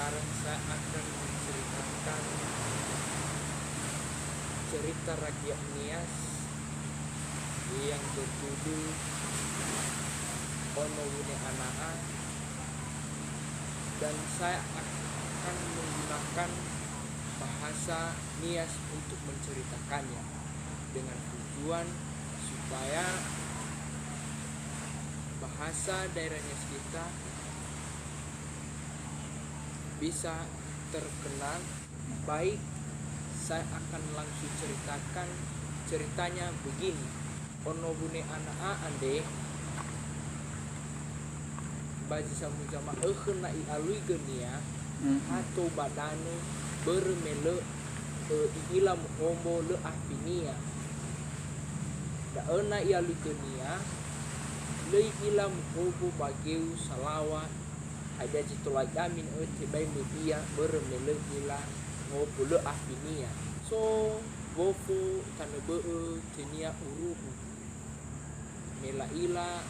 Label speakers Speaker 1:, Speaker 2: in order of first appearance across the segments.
Speaker 1: sekarang saya akan menceritakan cerita rakyat Nias yang berjudul Ono Wune Anaa, dan saya akan menggunakan bahasa Nias untuk menceritakannya dengan tujuan supaya bahasa daerah Nias kita bisa terkenal baik. Saya akan langsung ceritakan ceritanya begini. Ono Wune Anaa ande baji samu jama na i alui genia atau badane bermele ilam homo le afinia da ena i alui genia le ilam homo bageu salawa ada jitolai amin tibai media bermele ila ngopo le afinia so gofo tanebe tenia uruhu mela ila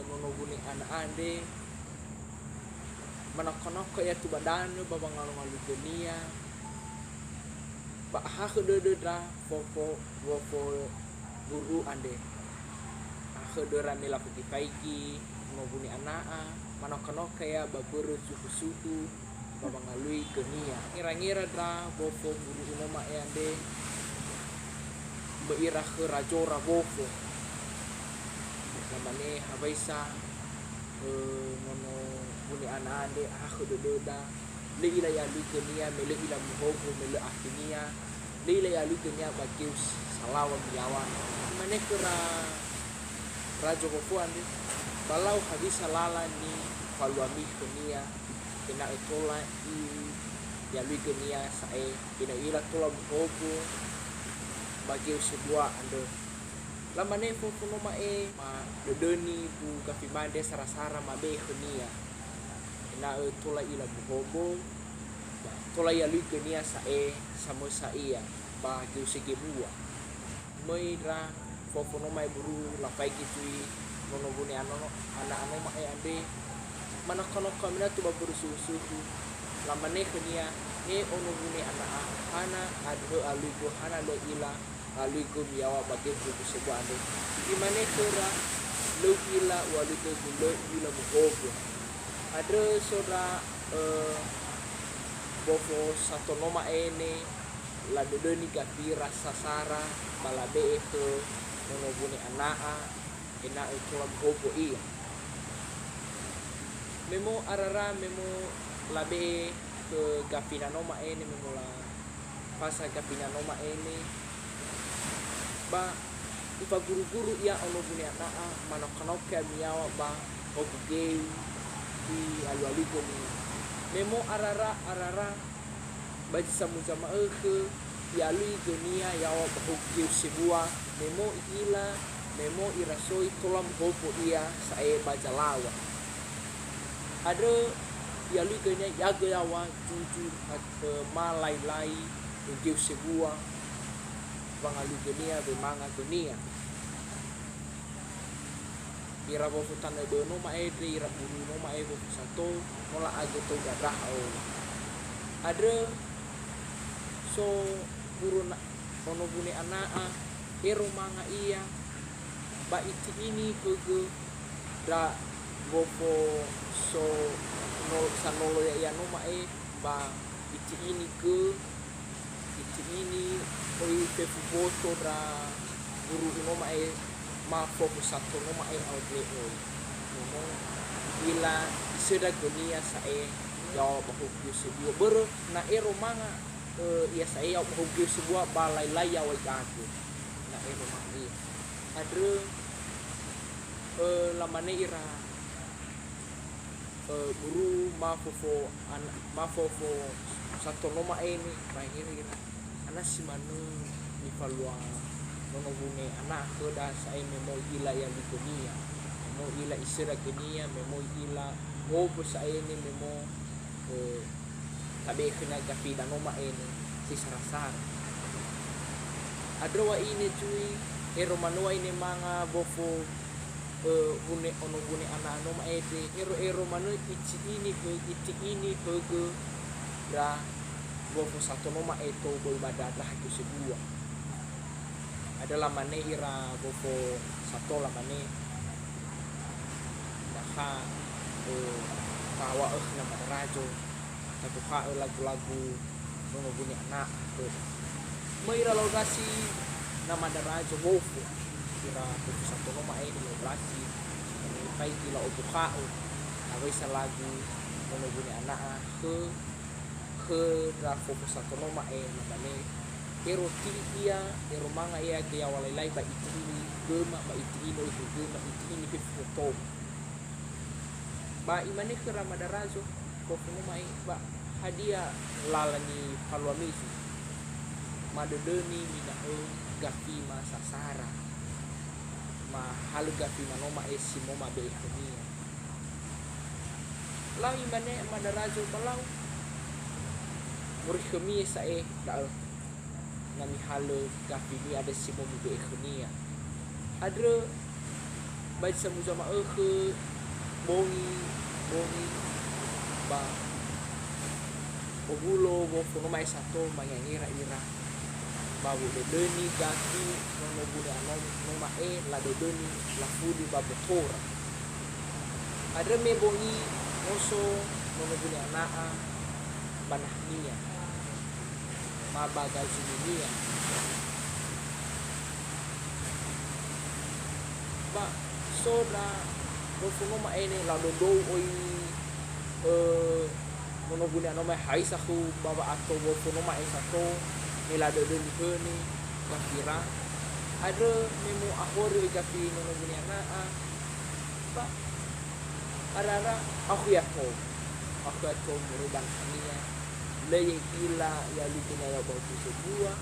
Speaker 1: nono Wune Anaa ande manok-nok ya tu badan babang ngalu dunia ba ha khede da fofo guru ande khede ramela putih paiki no Wune Anaa manok-nok ya baburu suhu babang ngalui dunia ngira-ngira da bofo guru umama ya ande beira ke rajora bofo namane habaisa nono Wune Anaa ande khede le ila ya lugenia mele ila muhogo mele afinia le ila ya lugenia bagius salawa miawan mane kura rajo bofo ande balau habisa lala ni faluami kenia kena etola i ya lugenia sae kena ila tola muhogo bagius sebuah ande lamane fofo no mae ma dodoni bu kafimande sarasara mabe khenia na tola ila buhobo tola ya lugenia sae samosa ia ba geusege bua meira fofo no mai buru la pai kitui nono Wune Anaa ma ande manakono kamina tu baburu susu lamane khenia ono Wune Anaa hana adho alugo hana lo ila alugo miawa bage buku sebuah ande dimane kera lo ila walugo lo ila buhobo ada soda bofo satu noma ene la dodoni gapi rasa sara balabe ke nono Wune Anaa ena utulam bobo iya memo arara memo labe ke gapina noma ene memo la pasa gapina noma ene ba ipa guru-guru ia ono Wune Anaa manok-nok miawa ba obugeu di alu-alu goni memo arara baji samu jama ke yalu dunia yawa bahugil sebuah memo ila memo irasoi tolam hopo ia sae bajalawa ada yalu goni yaga yawa jujur malai ugil sebuah bangalu dunia bemanga dunia ira bofo tanda dono ma ede ira buru no ma ebo satu mola ago to gadah o ada so buru na ono Wune Anaa ero manga iya ba iti ini hogo da bofo so no sanolo ya no ma e ba iti ini ke iti ini oi pefu boto da buru no ma e ma fokus satu noma ai audio nomo ila seda gonia sae yaw bahugyo sebuah ber na ero manga ya sae yaw bahugyo sebuah balai yaw aku na ero manga adre lamane ira buru ma fofo satu noma ini bahir ira anas simanu ni falua nono Wune Anaa koda sae memo ila ya likonia memo ila isera genia memo ila hobo sae ni memo tabe kena gapi da noma ene si sarasar adrowa ini cuy ero manua ini manga bofo ono Wune Anaa noma ede ero manu ichi ini hogo dra gofo satu noma eto boy badadah itu sebuah adalah mane ira gofo satu lah mane nah kawa nama rajo tapi lagu-lagu menghubungi anak Maira lokasi nama rajo gofo ira gofo satu noma ini lokasi pai ila obukao awai salagu menghubungi anak ke fokus satu noma namanya ero ia ero manga ia ke awalai ba itini gema ba itini itu gema itini pe foto ba imane ke ramadarazo fokus noma ba hadiah lalani paluamisi madodeni mina gafi ma sasara ma hal gafi manoma simoma be ihnia lau imane madarazo balau muri kami saya dah nami halo gafi ni ada simom be ihnia ada baik sama ke bongi ba obulo gofo nomai satu manyangira ira babu deni gafi nobule anom noma la deni la fudi babotora ada me bongi oso nobule anaa banahnia mabaga dunia ba soda gofo noma ini la dodo oi mono guna noma hai sahu baba atau gofo noma satu nila dodo ni kira ada memo ahore gafi mono guna na ba arara aku ya to muruban hania leye ila ya lutuna ya bau sebuah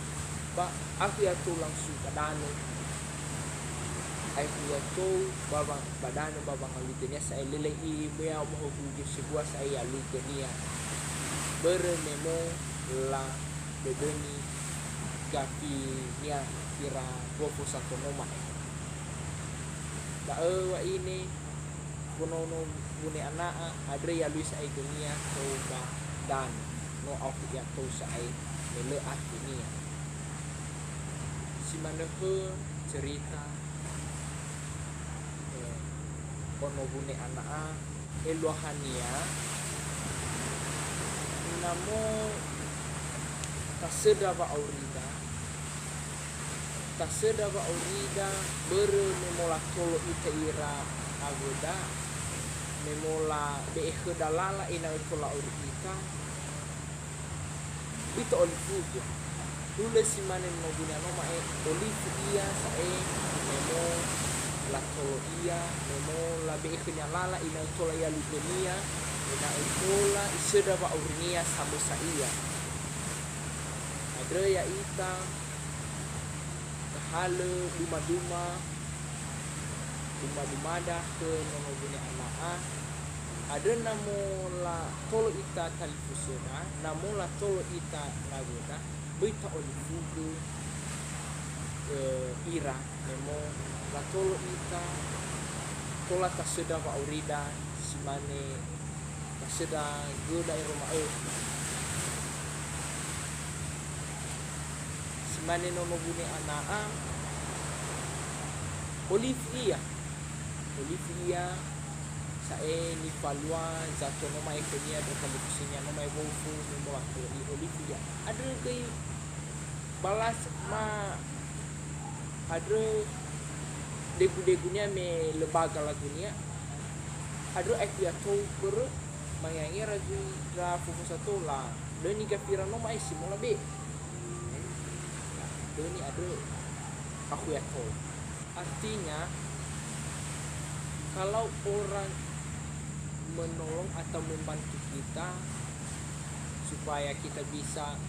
Speaker 1: ba aku ya to langsung kadano aku ya to babang badano babang lutenya saya lele i mea mau bugi sebuah saya lutenya bermemo la bedeni gafi nya kira 21 noma ba wa ini kuno bune anak adre ya luis ai dunia coba dan no aku ya to sai mele dunia si manahe cerita ono bune anak eluahania namo taseda ba aurida bere memola tolo iteira agoda memola be dalala ina tola aurita itu olifu dule si mane no guna noma olifu ia sae memo la tolo ia memo la be lala ina tola ya lutenia ina tola iseda ba aurinia samusa ia adre ya ita kahale dumada ke nono gune anak ada namola tolo ita talifusona namola tolo ita lagoda bita olifugu ira nemo la tolo ita tola taseda wa aurida simane taseda goda iroma simane nono gune anak Olivia sae ni palua zato noma ekenia do kalikusinya noma evofu noma Olivia ada kai balas ma ada degu-degunya me lembaga lagunya ada ekviato ber mayangi raju dra fokus satu lah dan ni kafira noma isi mola be dan ni ada aku ya tahu artinya kalau orang menolong atau membantu kita supaya kita bisa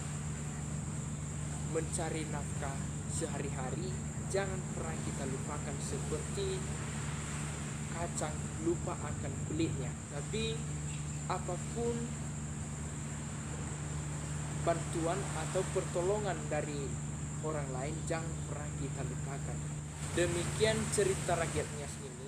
Speaker 1: mencari nafkah sehari-hari, jangan pernah kita lupakan seperti kacang lupa akan kulitnya. Tapi apapun bantuan atau pertolongan dari orang lain jangan pernah kita lupakan. Demikian cerita rakyatnya ini.